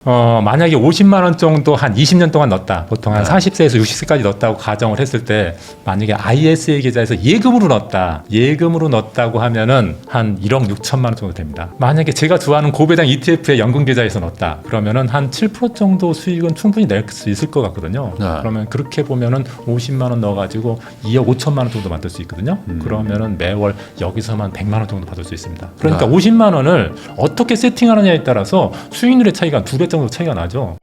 만약에 50만 원 정도 한 20년 동안 넣었다. 보통 한 40세에서 60세까지 넣었다고 가정을 했을 때 만약에 ISA 계좌에서 예금으로 넣었다고 하면은 한 1억 6천만 원 정도 됩니다. 만약에 제가 좋아하는 고배당 ETF의 연금 계좌에서 넣었다. 그러면은 한 7% 정도 수익은 충분히 낼 수 있을 것 같거든요. 그러면 그렇게 보면은 50만 원 넣어가지고 2억 5천만 원 정도 만들 수 있거든요. 그러면은 매월 여기서만 100만 원 정도 받을 수 있습니다. 그러니까 50만 원을 어떻게 세팅하느냐에 따라서 수익률의 차이가 2배 정도 차이가 나죠.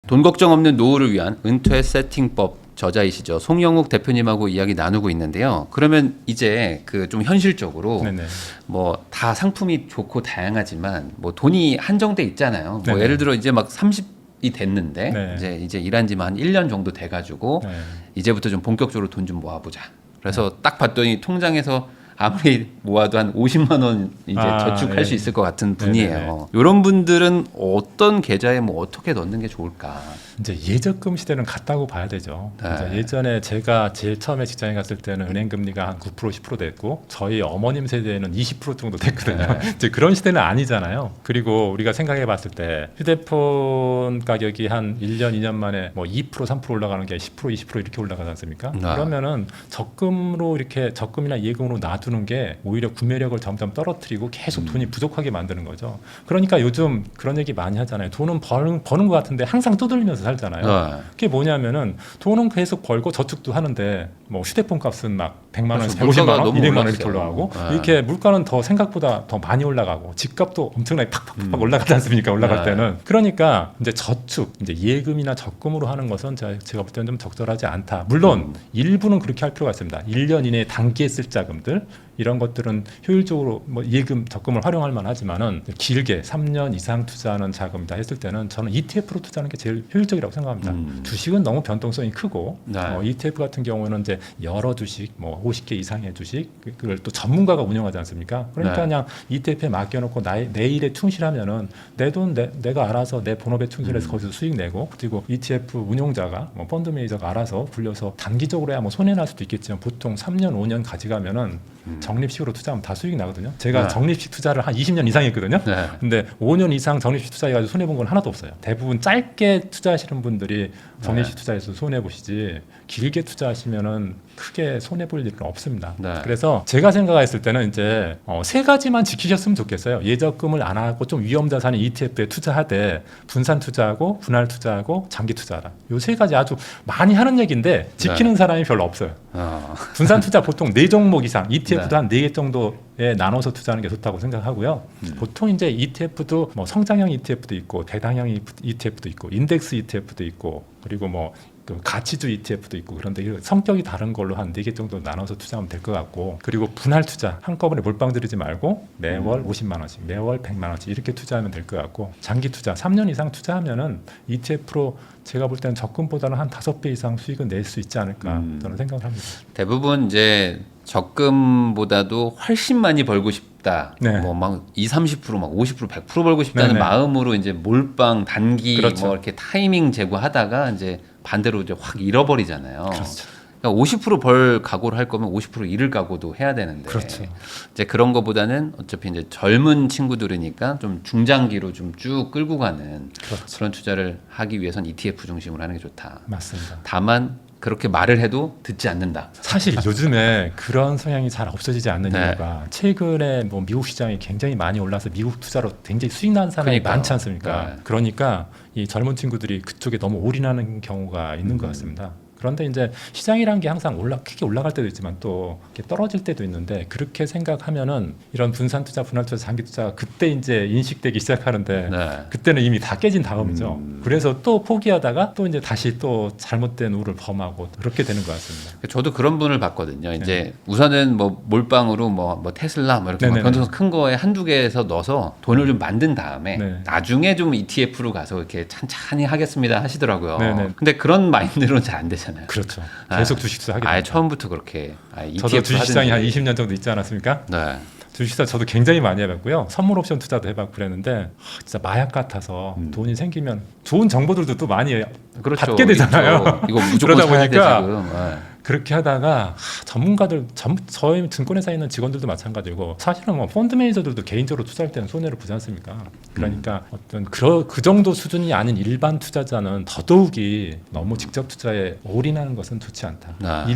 돈 걱정 없는 노후를 위한 은퇴 세팅법 저자이시죠. 송영욱 대표님하고 이야기 나누고 있는데요. 그러면 이제 그 좀 현실적으로 뭐 다 상품이 좋고 다양하지만 뭐 돈이 한정돼 있잖아요. 뭐 예를 들어 이제 막 30이 됐는데 이제 일한 지만 한 1년 정도 돼가지고 이제부터 좀 본격적으로 돈 좀 모아보자. 그래서 딱 봤더니 통장에서 아무리 모아도 한 50만 원 이제 저축할 수 있을 것 같은 분이에요. 이런 분들은 어떤 계좌에 뭐 어떻게 넣는 게 좋을까? 이제 예적금 시대는 갔다고 봐야 되죠. 이제 예전에 제가 제일 처음에 직장에 갔을 때는 은행 금리가 한 9% 10% 됐고 저희 어머님 세대에는 20% 정도 됐거든요. 이제 그런 시대는 아니잖아요. 그리고 우리가 생각해 봤을 때 휴대폰 가격이 한 1년 2년 만에 뭐 2% 3% 올라가는 게 10% 20% 이렇게 올라가지 않습니까? 그러면은 적금으로 이렇게 적금이나 예금으로 놔두는 게 오히려 구매력을 점점 떨어뜨리고 계속 돈이 부족하게 만드는 거죠. 그러니까 요즘 그런 얘기 많이 하잖아요. 돈은 버는 것 같은데 항상 두들리면서 살잖아요. 그게 뭐냐면은 돈은 계속 벌고 저축도 하는데 뭐 휴대폰 값은 막 100만 원에서 150만 원, 200만 원 이렇게 올라가고 이렇게 물가는 더 생각보다 더 많이 올라가고 집값도 엄청나게 팍팍팍 올라가지 않습니까? 올라갈 때는. 그러니까 이제 저축, 이제 예금이나 적금으로 하는 것은 제가 볼 때는 좀 적절하지 않다. 물론 일부는 그렇게 할 필요가 있습니다. 1년 이내에 단기에 쓸 자금들 이런 것들은 효율적으로 뭐 예금, 적금을 활용할 만하지만은 길게 3년 이상 투자하는 자금이다 했을 때는 저는 ETF로 투자하는 게 제일 효율적이라고 생각합니다. 주식은 너무 변동성이 크고 ETF 같은 경우는 이제 여러 주식, 뭐 50개 이상의 주식 그걸 또 전문가가 운영하지 않습니까? 그러니까 그냥 ETF에 맡겨놓고 내 일에 충실하면은 내 돈 내가 알아서 내 본업에 충실해서 거기서 수익 내고 그리고 ETF 운용자가 뭐 펀드 매니저가 알아서 굴려서 단기적으로야 뭐 손해 날 수도 있겠지만 보통 3년 5년 가져가면은 적립식으로 투자하면 다 수익이 나거든요. 제가 적립식 투자를 한 20년 이상 했거든요. 근데 5년 이상 적립식 투자해가지고 손해본 건 하나도 없어요. 대부분 짧게 투자하시는 분들이 적립식 투자해서 손해보시지 길게 투자하시면은 크게 손해볼 일은 없습니다. 그래서 제가 생각했을 때는 이제 세 가지만 지키셨으면 좋겠어요. 예적금을 안 하고 좀 위험자산인 ETF에 투자하되 분산 투자하고 분할 투자하고 장기 투자하라. 요 세 가지 아주 많이 하는 얘기인데 지키는 사람이 별로 없어요. 분산 투자 보통 4종목 이상 ETF도 한 4개 정도에 나눠서 투자하는 게 좋다고 생각하고요. 보통 이제 ETF도 뭐 성장형 ETF도 있고 대당형 ETF도 있고 인덱스 ETF도 있고 그리고 뭐 그 가치주 ETF도 있고 그런데 성격이 다른 걸로 한 4개 정도 나눠서 투자하면 될 것 같고 그리고 분할 투자 한꺼번에 몰빵 들이지 말고 매월 50만 원씩 매월 100만 원씩 이렇게 투자하면 될 것 같고 장기 투자 3년 이상 투자하면은 ETF로 제가 볼 때는 적금보다는 한 5배 이상 수익은 낼 수 있지 않을까 저는 생각을 합니다. 대부분 이제 적금보다도 훨씬 많이 벌고 싶다. 뭐 막 20, 30%, 막 50%, 100% 벌고 싶다는 마음으로 이제 몰빵 단기 뭐 이렇게 타이밍 제고하다가 이제 반대로 이제 확 잃어버리잖아요. 그러니까 50%벌 각오를 할 거면 50% 잃을 각오도 해야 되는데 이제 그런 거보다는 어차피 이제 젊은 친구들이니까 좀 중장기로 좀 쭉 끌고 가는 그런 투자를 하기 위해선 ETF 중심으로 하는 게 좋다. 맞습니다. 다만 그렇게 말을 해도 듣지 않는다. 사실 요즘에 그런 성향이 잘 없어지지 않는 이유가 최근에 뭐 미국 시장이 굉장히 많이 올라서 미국 투자로 굉장히 수익 난 사람이 많지 않습니까? 그러니까 이 젊은 친구들이 그쪽에 너무 올인하는 경우가 있는 것 같습니다. 그런데 이제 시장이라는 게 항상 크게 올라갈 때도 있지만 또 이렇게 떨어질 때도 있는데 그렇게 생각하면은 이런 분산 투자, 분할 투자, 장기 투자가 그때 이제 인식되기 시작하는데 그때는 이미 다 깨진 다음이죠. 그래서 또 포기하다가 또 이제 다시 또 잘못된 우를 범하고 그렇게 되는 것 같습니다. 저도 그런 분을 봤거든요. 이제 우선은 뭐 몰빵으로 뭐 테슬라 뭐 이렇게 변동성 큰 거에 한두 개에서 넣어서 돈을 좀 만든 다음에 나중에 좀 ETF로 가서 이렇게 찬찬히 하겠습니다 하시더라고요. 근데 그런 마인드로는 잘 안 되잖아요. 그렇죠. 계속 주식 투자 하게 됩니다. 아예 처음부터 그렇게 저도 주식시장이 한 20년 정도 있지 않았습니까? 주식투자 저도 굉장히 많이 해봤고요. 선물 옵션 투자도 해봤고 그랬는데 진짜 마약 같아서 돈이 생기면 좋은 정보들도 또 많이 그렇죠. 받게 되잖아요. 있죠. 이거 무조건 그러다 사야 돼 보니까 지금. 네. 그렇게 하다가 전문가들, 저희 증권회사에 있는 직원들도 마찬가지고 사실은 뭐 펀드 매니저들도 개인적으로 투자할 때는 손해를 보지 않습니까? 그러니까 어떤 그 정도 수준이 아닌 일반 투자자는 더더욱이 너무 직접 투자에 올인하는 것은 좋지 않다. 아.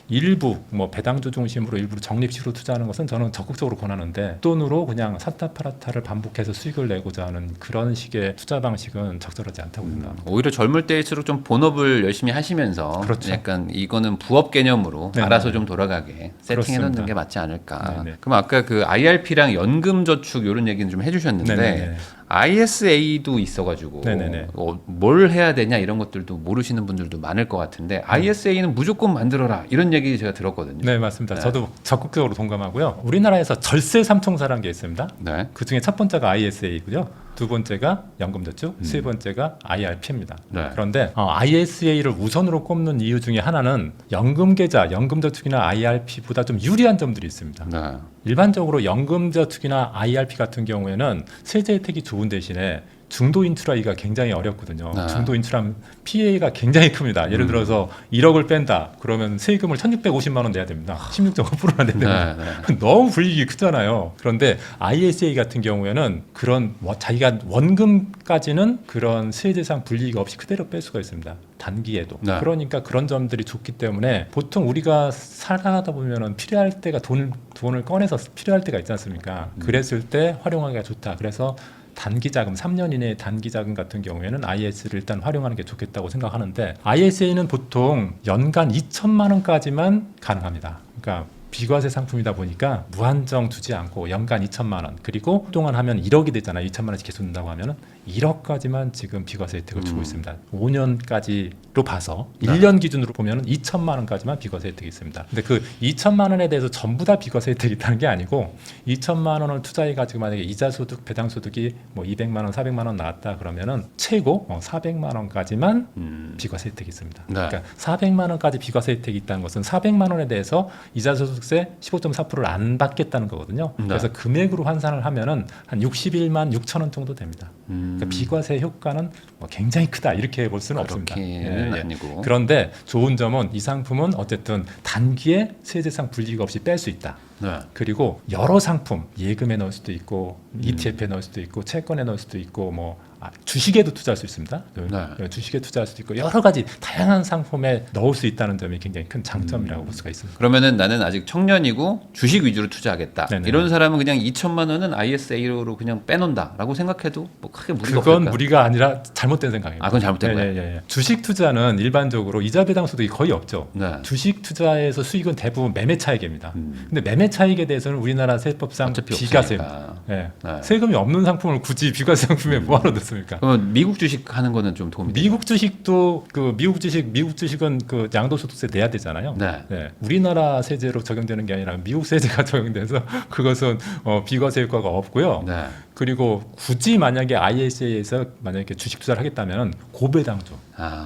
일부 뭐 배당주 중심으로 일부 적립식으로 투자하는 것은 저는 적극적으로 권하는데 돈으로 그냥 샀다 팔았다를 반복해서 수익을 내고자 하는 그런 식의 투자 방식은 적절하지 않다고 생각합니다. 오히려 젊을 때일수록 좀 본업을 열심히 하시면서 그렇죠. 약간 이거는 부업 개념으로 네네. 알아서 좀 돌아가게 세팅해 놓는 그렇습니다. 게 맞지 않을까. 네네. 그럼 아까 그 IRP랑 연금저축 이런 얘기는 좀 해주셨는데 네네네. ISA도 있어가지고 네네네. 뭘 해야 되냐 이런 것들도 모르시는 분들도 많을 것 같은데 ISA는 무조건 만들어라 이런 얘기 제가 들었거든요. 네, 맞습니다. 네. 저도 적극적으로 동감하고요. 우리나라에서 절세 삼총사라는 게 있습니다. 네. 그 중에 첫 번째가 ISA고요. 두 번째가 연금저축, 세 번째가 IRP입니다. 네. 그런데 ISA를 우선으로 꼽는 이유 중에 하나는 연금계좌, 연금저축이나 IRP보다 좀 유리한 점들이 있습니다. 네. 일반적으로 연금저축이나 IRP 같은 경우에는 세제 혜택이 좋은 대신에 중도 인출하기가 굉장히 어렵거든요. 네. 중도 인출하면 피해가 굉장히 큽니다. 예를 들어서 1억을 뺀다. 그러면 세금을 1,650만 원 내야 됩니다. 16.5%나 내야 됩니다. 네. 너무 불이익이 크잖아요. 그런데 ISA 같은 경우에는 그런 자기가 원금까지는 그런 세제상 불이익 없이 그대로 뺄 수가 있습니다. 단기에도. 네. 그러니까 그런 점들이 좋기 때문에 보통 우리가 살아가다 보면은 필요할 때가 돈을 꺼내서 필요할 때가 있지 않습니까? 그랬을 때 활용하기가 좋다. 그래서 단기 자금 3년 이내의 단기 자금 같은 경우에는 IS를 일단 활용하는 게 좋겠다고 생각하는데 ISA는 보통 연간 2천만 원까지만 가능합니다. 그러니까 비과세 상품이다 보니까 무한정 두지 않고 연간 2천만 원 그리고 동안 하면 1억이 되잖아요. 2천만 원씩 계속 든다고 하면은 1억까지만 지금 비과세 혜택을 주고 있습니다. 5년까지로 봐서 1년 기준으로 보면은 2천만 원까지만 비과세 혜택이 있습니다. 근데 그 2천만 원에 대해서 전부 다 비과세 혜택이 있다는 게 아니고 2천만 원을 투자해 가지고 만약에 이자 소득, 배당 소득이 뭐 200만 원, 400만 원 나왔다 그러면은 최고 400만 원까지만 비과세 혜택이 있습니다. 네. 그러니까 400만 원까지 비과세 혜택이 있다는 것은 400만 원에 대해서 이자 소득세 15.4%를 안 받겠다는 거거든요. 네. 그래서 금액으로 환산을 하면은 한 61만 6천 원 정도 됩니다. 그러니까 비과세 효과는 뭐 굉장히 크다 이렇게 볼 수는 없습니다. 그렇게는 아니고. 그런데 좋은 점은 이 상품은 어쨌든 단기에 세제상 불이익 없이 뺄 수 있다. 네. 그리고 여러 상품 예금에 넣을 수도 있고 ETF에 넣을 수도 있고 채권에 넣을 수도 있고 뭐 주식에도 투자할 수 있습니다. 네. 주식에 투자할 수도 있고 여러 가지 다양한 상품에 넣을 수 있다는 점이 굉장히 큰 장점이라고 볼 수가 있습니다. 그러면은 나는 아직 청년이고 주식 위주로 투자하겠다. 네네. 이런 사람은 그냥 2천만 원은 ISA로 그냥 빼놓는다라고 생각해도 뭐 크게 무리가 그건 없을까? 무리가 아니라 잘못된 생각입니다. 그건 잘못된 거예요. 예. 주식 투자는 일반적으로 이자 배당 소득이 거의 없죠. 네. 주식 투자에서 수익은 대부분 매매 차익입니다. 근데 매매 차익에 대해서는 우리나라 세법상 어차피 비과세입니다. 없으니까. 예. 네. 세금이 없는 상품을 굳이 비과세 상품에 뭐하러 넣습니까? 그러면 미국 주식 하는 거는 좀 도움이 돼요? 미국 주식도 미국 주식은 그 양도소득세 내야 되잖아요. 네. 우리나라 세제로 적용되는 게 아니라 미국 세제가 적용돼서 그것은 비과세 효과가 없고요. 네. 그리고 굳이 만약에 ISA에서 만약에 주식 투자를 하겠다면 고배당주,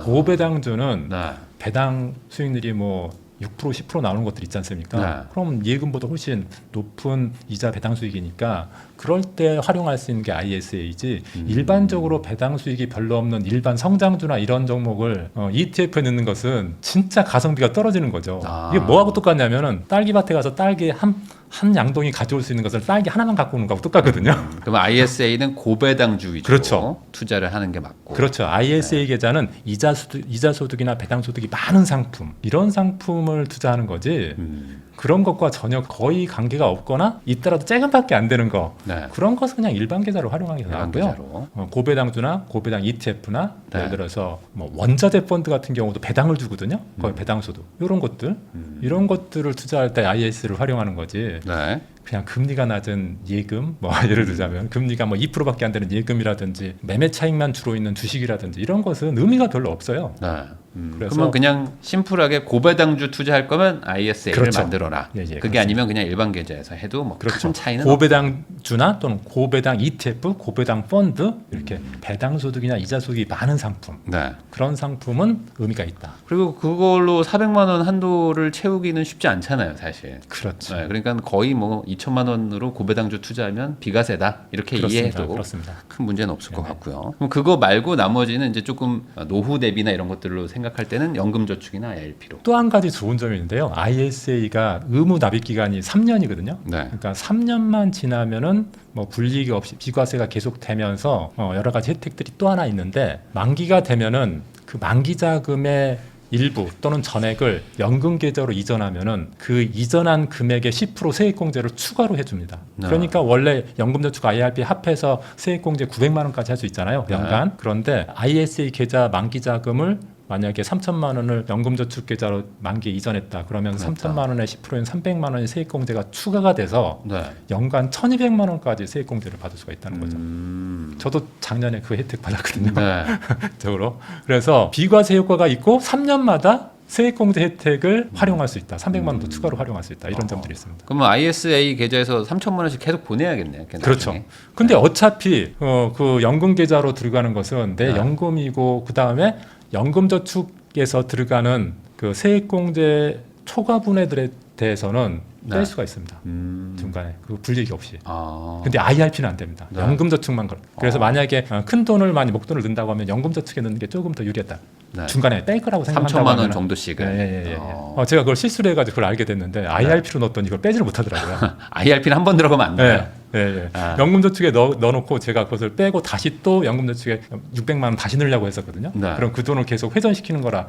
고배당주는 네. 배당 수익률이 뭐 6% 10% 나오는 것들 있지 않습니까? 네. 그럼 예금보다 훨씬 높은 이자 배당 수익이니까 그럴 때 활용할 수 있는 게 ISA이지 일반적으로 배당 수익이 별로 없는 일반 성장주나 이런 종목을 ETF에 넣는 것은 진짜 가성비가 떨어지는 거죠. 이게 뭐하고 똑같냐면은 딸기밭에 가서 딸기 한 양동이 가져올 수 있는 것을 딸기 하나만 갖고 오는 거하고 똑같거든요. 그러면 ISA는 고배당주 위주로 그렇죠. 투자를 하는 게 맞고. 그렇죠. ISA 계좌는 이자 소득이나 배당 소득이 많은 상품 이런 상품을 투자하는 거지. 그런 것과 전혀 거의 관계가 없거나 있더라도 조금밖에 안 되는 거 네. 그런 것은 그냥 일반 계좌로 활용하기 일반 나고요. 계좌로. 고배당주나 고배당 ETF나 네. 예를 들어서 뭐 원자재 펀드 같은 경우도 배당을 주거든요. 거의 배당 소득 이런 것들 이런 것들을 투자할 때 IS를 활용하는 거지. 네. 그냥 금리가 낮은 예금, 뭐 예를 들자면 금리가 뭐 2%밖에 안 되는 예금이라든지 매매 차익만 주로 있는 주식이라든지 이런 것은 의미가 별로 없어요. 네. 그러면 그냥 심플하게 고배당주 투자할 거면 ISA를 그렇죠. 만들어라. 예, 그게 그렇습니다. 아니면 그냥 일반 계좌에서 해도 뭐 그렇죠. 큰 차이는 고배당주나 또는 고배당 ETF, 고배당 펀드 이렇게 배당 소득이나 이자 소득이 많은 상품 네. 그런 상품은 의미가 있다. 그리고 그걸로 400만 원 한도를 채우기는 쉽지 않잖아요, 사실. 그렇죠. 네, 그러니까 거의 뭐 2천만 원으로 고배당주 투자하면 비과세다 이렇게 이해해도 그렇습니다. 큰 문제는 없을 것 같고요. 그럼 그거 말고 나머지는 이제 조금 노후 대비나 이런 것들로 생각할 때는 연금저축이나 IRP로. 또 한 가지 좋은 점이 있는데요. ISA가 의무 납입 기간이 3년이거든요. 네. 그러니까 3년만 지나면은 뭐 불이익이 없이 비과세가 계속되면서 여러 가지 혜택들이 또 하나 있는데 만기가 되면은 그 만기 자금의 일부 또는 전액을 연금 계좌로 이전하면은 그 이전한 금액의 10% 세액공제를 추가로 해줍니다. 네. 그러니까 원래 연금저축 IRP 합해서 세액공제 900만 원까지 할 수 있잖아요, 연간. 네. 그런데 ISA 계좌 만기 자금을 만약에 3천만 원을 연금저축 계좌로 만기에 이전했다. 그러면 그렇다. 3천만 원의 10%인 300만 원의 세액공제가 추가가 돼서 네. 연간 1,200만 원까지 세액공제를 받을 수가 있다는 거죠. 저도 작년에 그 혜택 받았거든요. 네. 적으로. 그래서 비과세 효과가 있고 3년마다 세액공제 혜택을 활용할 수 있다. 300만 원도 추가로 활용할 수 있다. 이런 점들이 있습니다. 그러면 ISA 계좌에서 3천만 원씩 계속 보내야겠네요. 그렇죠. 나중에. 근데 어차피 그 연금 계좌로 들어가는 것은 내 네. 연금이고 그다음에 연금저축에서 들어가는 그 세액공제 초과분해들에 대해서는 뺄 네. 수가 있습니다. 중간에 그 불이익이 없이. 아. 근데 IRP는 안 됩니다. 네. 연금저축만 그래서 만약에 큰 돈을 많이 목돈을 넣는다고 하면 연금저축에 넣는 게 조금 더 유리하다. 네. 중간에 뺄 거라고 생각한다고 3천만 원 하면은 정도씩은. 예. 제가 그걸 실수를 해가지고 그걸 알게 됐는데 IRP로 넣었더니 이걸 빼지를 못하더라고요. IRP는 한 번 들어가면 안 돼요. 예. 아. 연금저축에 넣어놓고 제가 그것을 빼고 다시 또 연금저축에 600만 원 다시 넣으려고 했었거든요. 네. 그럼 그 돈을 계속 회전시키는 거라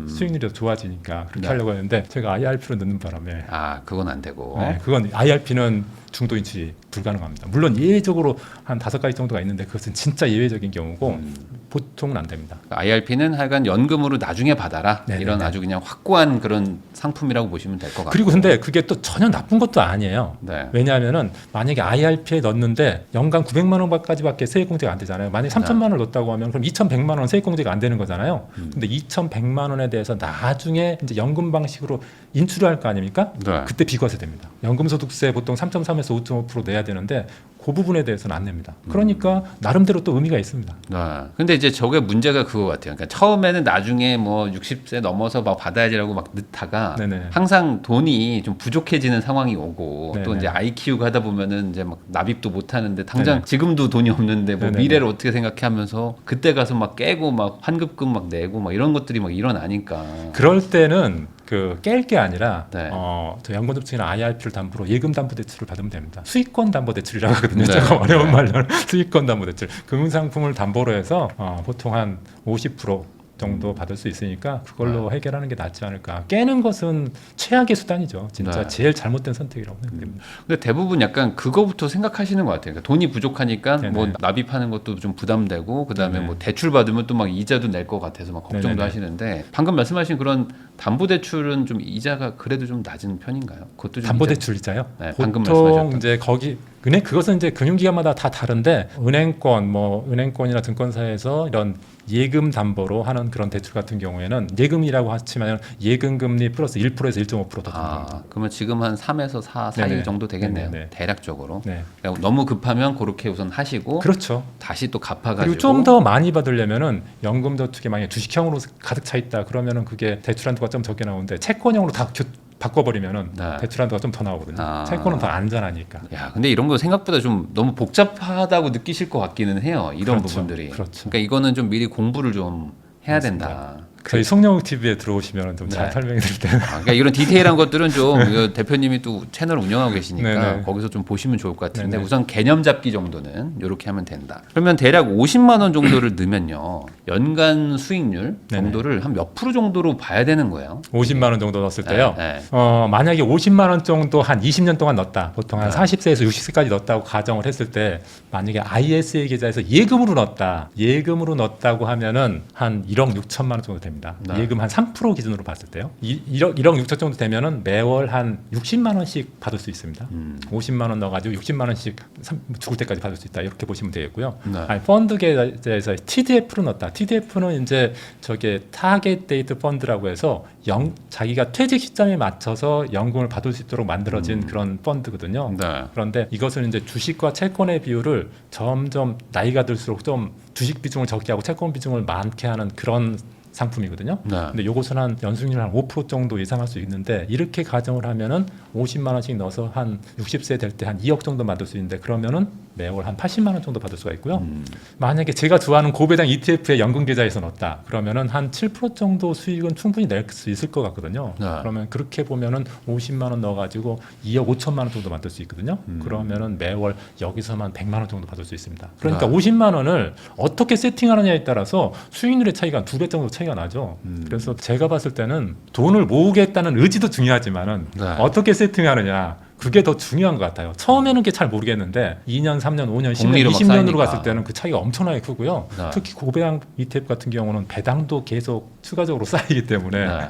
수익률이 더 좋아지니까 그렇게 네. 하려고 했는데 제가 IRP로 넣는 바람에 아, 그건 안 되고. 그건 IRP는 중도 인출이 불가능합니다. 물론 예외적으로 한 5가지 정도가 있는데 그것은 진짜 예외적인 경우고 보통은 안 됩니다. IRP는 하여간 연금으로 나중에 받아라. 네네네. 이런 아주 그냥 확고한 그런 상품이라고 보시면 될 것 같아요. 그리고 근데 그게 또 전혀 나쁜 것도 아니에요. 네. 왜냐하면은 만약에 IRP에 넣는데 연간 900만 원까지밖에 세액공제가 안 되잖아요. 만약에 3천만 원을 넣었다고 하면 그럼 2,100만 원 세액공제가 안 되는 거잖아요. 근데 2,100만 원에 대해서 나중에 이제 연금 방식으로 인출을 할 거 아닙니까? 네. 그때 비과세 됩니다. 연금소득세 보통 3.3에서 5.5% 내야 되는데 그 부분에 대해서는 안 냅니다. 그러니까 나름대로 또 의미가 있습니다. 네. 근데 이제 저게 문제가 그거 같아요. 그러니까 처음에는 나중에 뭐 60세 넘어서 막 받아야지라고 막 넣다가 네네. 항상 돈이 좀 부족해지는 상황이 오고 또 네네. 이제 아이 키우고 하다 보면은 이제 막 납입도 못 하는데 당장 네네. 지금도 돈이 없는데 뭐 네네네. 미래를 어떻게 생각해 하면서 그때 가서 막 깨고 막 환급금 막 내고 막 이런 것들이 막 일어나니까. 그럴 때는 그 깰 게 아니라 네. 저 연금저축이나 IRP를 담보로 예금담보대출을 받으면 됩니다. 수익권담보대출이라고 하거든요. 네. 제가 어려운 말로는 수익권담보대출. 금융상품을 담보로 해서 보통 한 50% 정도 받을 수 있으니까 그걸로 해결하는 게 낫지 않을까. 깨는 것은 최악의 수단이죠. 진짜 네. 제일 잘못된 선택이라고 생각합니다. 근데 대부분 약간 그거부터 생각하시는 것 같아요. 그러니까 돈이 부족하니까 네네. 뭐 납입하는 것도 좀 부담되고 그다음에 네네. 뭐 대출 받으면 또 막 이자도 낼 것 같아서 막 걱정도 네네네. 하시는데 방금 말씀하신 그런 담보대출은 좀 이자가 그래도 좀 낮은 편인가요? 그것도 좀 담보대출 이자요? 네, 방금 보통 말씀하셨던. 이제 거기 그것은 이제 금융기관마다 다 다른데 은행권이나 증권사에서 이런 예금 담보로 하는 그런 대출 같은 경우에는 예금이라고 하지만 예금 금리 플러스 1%에서 1.5% 더 듭니다. 그러면 지금 한 3에서 4 사이 네네. 정도 되겠네요. 네네. 대략적으로. 네. 그러니까 너무 급하면 그렇게 우선 하시고 그렇죠. 다시 또 갚아가지고 그리고 좀 더 많이 받으려면은 연금저축에 만약 주식형으로 가득 차 있다 그러면은 그게 대출 한도가 좀 적게 나오는데 채권형으로 다 바꿔버리면은 네. 대출 한도가 좀 더 나오거든요. 아. 채권은 더 안전하니까. 야, 근데 이런 거 생각보다 좀 너무 복잡하다고 느끼실 것 같기는 해요. 이런 그렇죠. 부분들이. 그렇죠. 그러니까 이거는 좀 미리 공부를 좀 해야 된다. 저희 송영욱 TV에 들어오시면 좀 잘 네. 설명해 드릴 텐데. 그러니까 이런 디테일한 것들은 좀 이거 대표님이 또 채널 운영하고 계시니까 네네. 거기서 좀 보시면 좋을 것 같은데 네네. 우선 개념 잡기 정도는 이렇게 하면 된다. 그러면 대략 50만 원 정도를 넣으면요. 연간 수익률 네네. 정도를 한 몇 프로 정도로 봐야 되는 거예요. 50만 원 정도 넣었을 때요. 네. 만약에 50만 원 정도 한 20년 동안 넣었다. 보통 한 네. 40세에서 60세까지 넣었다고 가정을 했을 때 만약에 ISA 계좌에서 예금으로 넣었다고 하면은 한 1억 6천만 원 정도 됩니다. 됩니다. 네. 예금 한 3% 기준으로 봤을 때요. 1억 6천 정도 되면은 매월 한 60만 원씩 받을 수 있습니다. 50만 원 넣어가지고 60만 원씩 죽을 때까지 받을 수 있다. 이렇게 보시면 되겠고요. 네. 아니, 펀드 계좌에서 TDF로 넣었다. TDF는 이제 저게 타겟 데이트 펀드라고 해서 자기가 퇴직 시점에 맞춰서 연금을 받을 수 있도록 만들어진 그런 펀드거든요. 네. 그런데 이것은 이제 주식과 채권의 비율을 점점 나이가 들수록 좀 주식 비중을 적게 하고 채권 비중을 많게 하는 그런 상품이거든요. 네. 근데 요것은 한 연수익률 한 5% 정도 예상할 수 있는데 이렇게 가정을 하면은 50만 원씩 넣어서 한 60세 될 때 한 2억 정도 받을 수 있는데 그러면은 매월 한 80만 원 정도 받을 수가 있고요. 만약에 제가 좋아하는 고배당 ETF에 연금 계좌에서 넣었다. 그러면은 한 7% 정도 수익은 충분히 낼 수 있을 것 같거든요. 네. 그러면 그렇게 보면은 50만 원 넣어가지고 2억 5천만 원 정도 만들 수 있거든요. 그러면은 매월 여기서만 100만 원 정도 받을 수 있습니다. 그러니까 네. 50만 원을 어떻게 세팅하느냐에 따라서 수익률의 차이가 한 2배 정도 차이가 나죠. 그래서 제가 봤을 때는 돈을 모으겠다는 의지도 중요하지만은 네. 어떻게 세팅하느냐. 그게 더 중요한 것 같아요. 처음에는 그게 잘 모르겠는데 2년, 3년, 5년, 10년, 복리로 막 20년으로 쌓이니까. 갔을 때는 그 차이가 엄청나게 크고요. 네. 특히 고배당 ETF 같은 경우는 배당도 계속 추가적으로 쌓이기 때문에 네.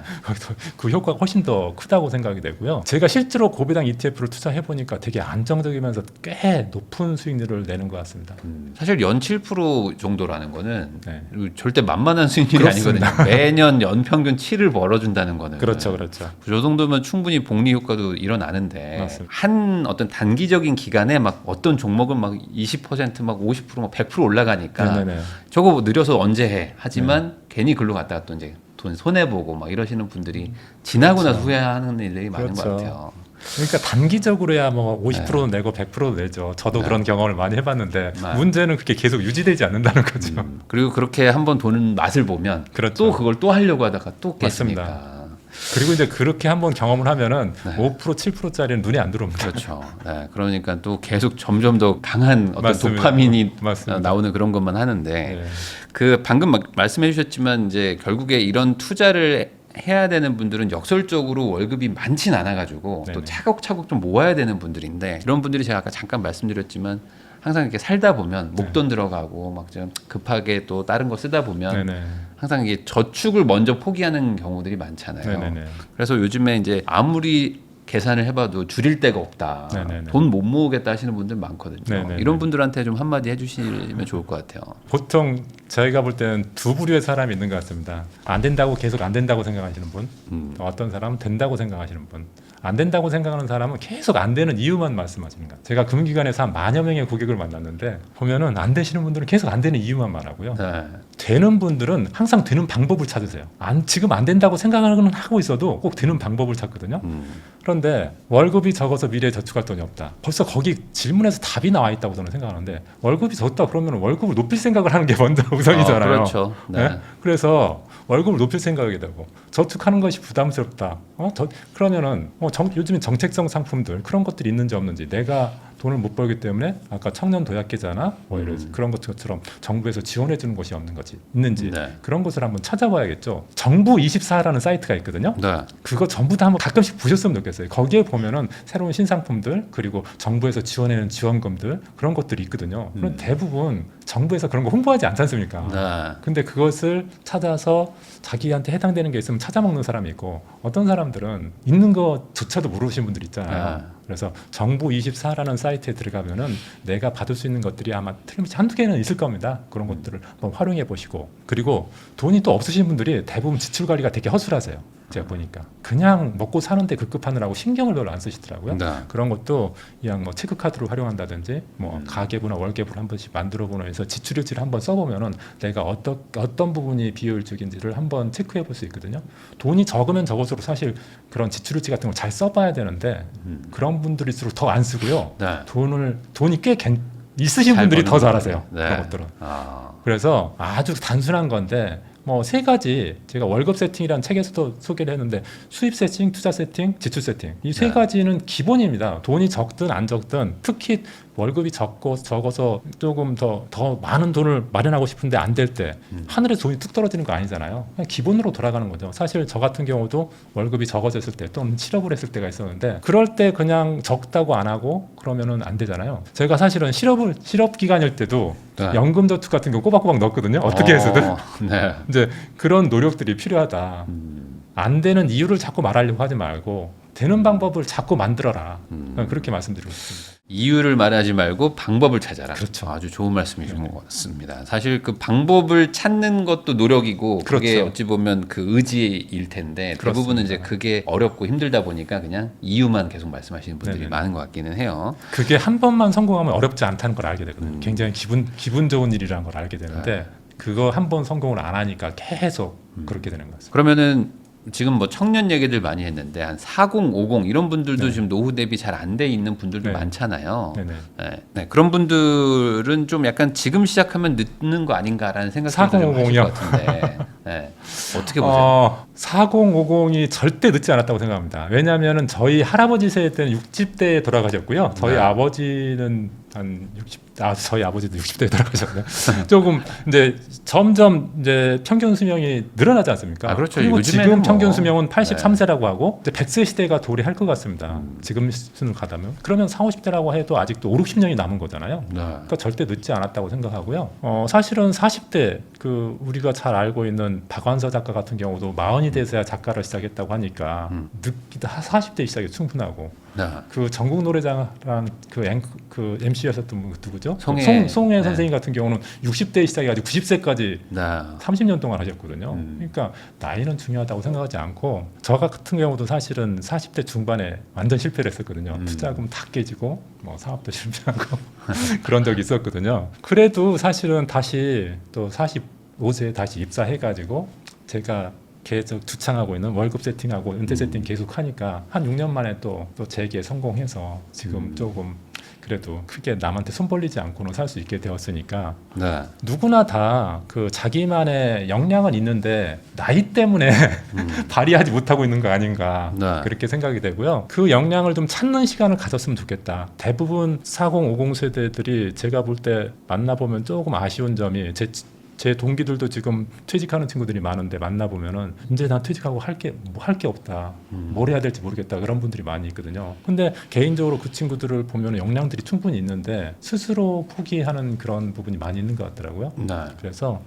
그 효과가 훨씬 더 크다고 생각이 되고요. 제가 실제로 고배당 ETF를 투자해 보니까 되게 안정적이면서 꽤 높은 수익률을 내는 것 같습니다. 사실 연 7% 정도라는 거는 네. 절대 만만한 수익률이 그렇습니다. 아니거든요. 매년 연평균 7을 벌어준다는 거는. 그렇죠, 그렇죠. 저 정도면 충분히 복리 효과도 일어나는데 맞습니다. 한 어떤 단기적인 기간에 막 어떤 종목은 막 20%막 50%막 100% 올라가니까 네네네. 저거 뭐 느려서 언제 해? 하지만 괜히 글로 갔다가 또 이제 돈 손해 보고 막 이러시는 분들이 지나고 나서 후회하는 일들이 많은 것 그렇죠. 같아요. 그러니까 단기적으로야 뭐 50%는 내고 100%도 내죠. 저도 네. 그런 경험을 많이 해봤는데 네. 문제는 그게 계속 유지되지 않는다는 거죠. 그리고 그렇게 한번 돈 맛을 보면 그렇죠. 또 그걸 또 하려고 하다가 또 맞습니다. 깨지니까. 그리고 이제 그렇게 한번 경험을 하면은 네. 5% 7%짜리는 눈에 안 들어옵니다. 그렇죠. 네, 그러니까 또 계속 점점 더 강한 어떤 맞습니다. 도파민이 맞습니다. 나오는 그런 것만 하는데 네. 그 방금 말씀해 주셨지만 이제 결국에 이런 투자를 해야 되는 분들은 역설적으로 월급이 많진 않아 가지고 또 네네. 차곡차곡 좀 모아야 되는 분들인데 이런 분들이 제가 아까 잠깐 말씀드렸지만 항상 이렇게 살다 보면 목돈 들어가고 막 좀 급하게 또 다른 거 쓰다 보면 네네. 항상 이게 저축을 먼저 포기하는 경우들이 많잖아요. 네네네. 그래서 요즘에 이제 아무리 계산을 해봐도 줄일 데가 없다. 네네네. 돈 못 모으겠다 하시는 분들 많거든요. 네네네. 이런 분들한테 좀 한마디 해주시면 좋을 것 같아요. 보통 저희가 볼 때는 두 부류의 사람이 있는 것 같습니다. 안 된다고 계속 안 된다고 생각하시는 분, 어떤 사람은 된다고 생각하시는 분. 안 된다고 생각하는 사람은 계속 안 되는 이유만 말씀하시는 거예요. 제가 금융기관에서 한 10,000여 명의 고객을 만났는데 보면은 안 되시는 분들은 계속 안 되는 이유만 말하고요. 네. 되는 분들은 항상 되는 방법을 찾으세요. 지금 안 된다고 생각하는 하고 있어도 꼭 되는 방법을 찾거든요. 그런데 월급이 적어서 미래에 저축할 돈이 없다. 벌써 거기 질문에서 답이 나와 있다고 저는 생각하는데 월급이 적다 그러면 월급을 높일 생각을 하는 게 먼저 우선이잖아요. 그렇죠. 네. 네? 그래서 월급을 높일 생각이 되고 저축하는 것이 부담스럽다. 그러면은 요즘에 정책성 상품들 그런 것들이 있는지 없는지 내가 돈을 못 벌기 때문에 아까 청년 도약계좌나 뭐 이런 그런 것처럼 정부에서 지원해 주는 것이 있는지 네. 그런 것을 한번 찾아봐야겠죠. 정부 24라는 사이트가 있거든요. 네. 그거 전부 다 한번 가끔씩 보셨으면 좋겠어요. 거기에 보면은 새로운 신상품들 그리고 정부에서 지원하는 지원금들 그런 것들이 있거든요. 그럼 대부분 정부에서 그런 거 홍보하지 않지 않습니까? 네. 근데 그것을 찾아서 자기한테 해당되는 게 있으면 찾아먹는 사람이 있고 어떤 사람들은 있는 것조차도 모르시는 분들 있잖아요. 네. 그래서 정부 24라는 사이트에 들어가면은 내가 받을 수 있는 것들이 아마 틀림없이 한두 개는 있을 겁니다. 그런 것들을 한번 활용해 보시고 그리고 돈이 또 없으신 분들이 대부분 지출 관리가 되게 허술하세요. 제가 보니까 그냥 먹고 사는데 급급하느라고 신경을 별로 안 쓰시더라고요. 네. 그런 것도 그냥 뭐 체크카드로 활용한다든지 뭐 가계부나 월계부를 한 번씩 만들어 보면서 지출일지를 한번 써보면은 내가 어떤 부분이 비효율적인지를 한번 체크해 볼 수 있거든요. 돈이 적으면 적을수록 사실 그런 지출일지 같은 걸 잘 써봐야 되는데 그런 분들일수록 더 안 쓰고요. 네. 돈이 꽤 있으신 잘 분들이 버는 더 잘하세요. 분들이. 네. 그런 것들은. 아. 그래서 아주 단순한 건데 뭐 세 가지 제가 월급 세팅이라는 책에서도 소개를 했는데 수입 세팅, 투자 세팅, 지출 세팅 이 세 네. 가지는 기본입니다. 돈이 적든 안 적든 특히 월급이 적어서 조금 더 많은 돈을 마련하고 싶은데 안 될 때 하늘에서 돈이 뚝 떨어지는 거 아니잖아요. 그냥 기본으로 돌아가는 거죠. 사실 저 같은 경우도 월급이 적어졌을 때 또는 실업을 했을 때가 있었는데 그럴 때 그냥 적다고 안 하고 그러면은 안 되잖아요. 제가 사실은 실업 기간일 때도 네. 연금저축 같은 거 꼬박꼬박 넣었거든요. 어떻게 해서든. 네. 이제 그런 노력들이 필요하다. 안 되는 이유를 자꾸 말하려고 하지 말고 되는 방법을 자꾸 만들어라. 그렇게 말씀드리고 싶습니다. 이유를 말하지 말고 방법을 찾아라. 그렇죠. 아주 좋은 말씀이신 것 같습니다. 사실 그 방법을 찾는 것도 노력이고 그게 그렇죠. 어찌 보면 그 의지일 텐데 대부분은 이제 그게 어렵고 힘들다 보니까 그냥 이유만 계속 말씀하시는 분들이 네네. 많은 것 같기는 해요. 그게 한 번만 성공하면 어렵지 않다는 걸 알게 되거든요. 굉장히 기분 좋은 일이라는 걸 알게 되는데 그거 한 번 성공을 안 하니까 계속 그렇게 되는 것 같습니다. 그러면은 지금 뭐 청년 얘기들 많이 했는데 한 40, 50 이런 분들도 네. 지금 노후 대비 잘 안 돼 있는 분들도 네. 많잖아요. 네네. 네. 네. 그런 분들은 좀 약간 지금 시작하면 늦는 거 아닌가라는 생각이 4050 좀 하실 것 같은데 네. 어떻게 보세요? 4050이 절대 늦지 않았다고 생각합니다. 왜냐하면 저희 할아버지 세대 때는 60대에 돌아가셨고요. 저희 네. 아버지는 한 60대, 저희 아버지도 60대에 돌아가셨네요. 조금 이제 점점 이제 평균 수명이 늘어나지 않습니까? 아, 그렇죠. 그리고 요즘에는 지금 뭐. 평균 수명은 83세라고 하고 이제 100세 시대가 도래할 것 같습니다. 지금 수준을 가다면 그러면 40, 50대라고 해도 아직도 5, 60년이 남은 거잖아요. 네. 그러니까 절대 늦지 않았다고 생각하고요. 사실은 40대 그 우리가 잘 알고 있는 박완서 작가 같은 경우도 40이 돼서야 작가를 시작했다고 하니까 늦기도 40대에 시작이 충분하고 네. 그 전국 노래자랑 그 MC였었던 분 누구죠? 송혜. 송혜 네. 선생님 같은 경우는 60대에 시작해가지고 90세까지 네. 30년 동안 하셨거든요. 그러니까 나이는 중요하다고 생각하지 않고 저 같은 경우도 사실은 40대 중반에 완전 실패를 했었거든요. 투자금 다 깨지고 뭐 사업도 실패하고 그런 적이 있었거든요. 그래도 사실은 다시 또 45세에 다시 입사해가지고 제가 계속 주창하고 있는 월급 세팅하고 은퇴 세팅 계속 하니까 한 6년 만에 또 재기에 성공해서 지금 조금 그래도 크게 남한테 손 벌리지 않고는 살 수 있게 되었으니까 네. 누구나 다 그 자기만의 역량은 있는데 나이 때문에 발휘하지 못하고 있는 거 아닌가 네. 그렇게 생각이 되고요. 그 역량을 좀 찾는 시간을 가졌으면 좋겠다. 대부분 40, 50 세대들이 제가 볼 때 만나보면 조금 아쉬운 점이 제 동기들도 지금 퇴직하는 친구들이 많은데 만나보면은 이제 난 퇴직하고 할 게 없다. 뭘 해야 될지 모르겠다. 그런 분들이 많이 있거든요. 근데 개인적으로 그 친구들을 보면 역량들이 충분히 있는데 스스로 포기하는 그런 부분이 많이 있는 것 같더라고요. 네. 그래서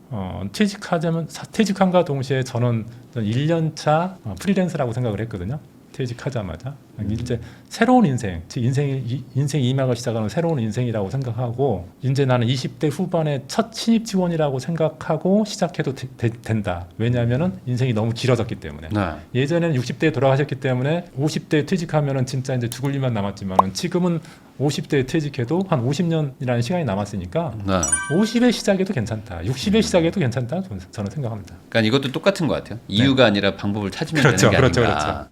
퇴직함과 동시에 저는 1년차 프리랜서라고 생각을 했거든요. 퇴직하자마자 이제 새로운 인생, 제 인생 2막을 시작하는 새로운 인생이라고 생각하고 이제 나는 20대 후반의 첫 신입 직원이라고 생각하고 시작해도 된다. 왜냐하면은 인생이 너무 길어졌기 때문에. 네. 예전에는 60대에 돌아가셨기 때문에 50대에 퇴직하면은 진짜 이제 죽을 일만 남았지만은 지금은 50대에 퇴직해도 한 50년이라는 시간이 남았으니까 네. 50의 시작에도 괜찮다. 60의 시작에도 괜찮다. 저는 생각합니다. 그러니까 이것도 똑같은 것 같아요. 이유가 아니라 방법을 찾으면 그렇죠, 되는 게 그렇죠, 아닌가. 그렇죠.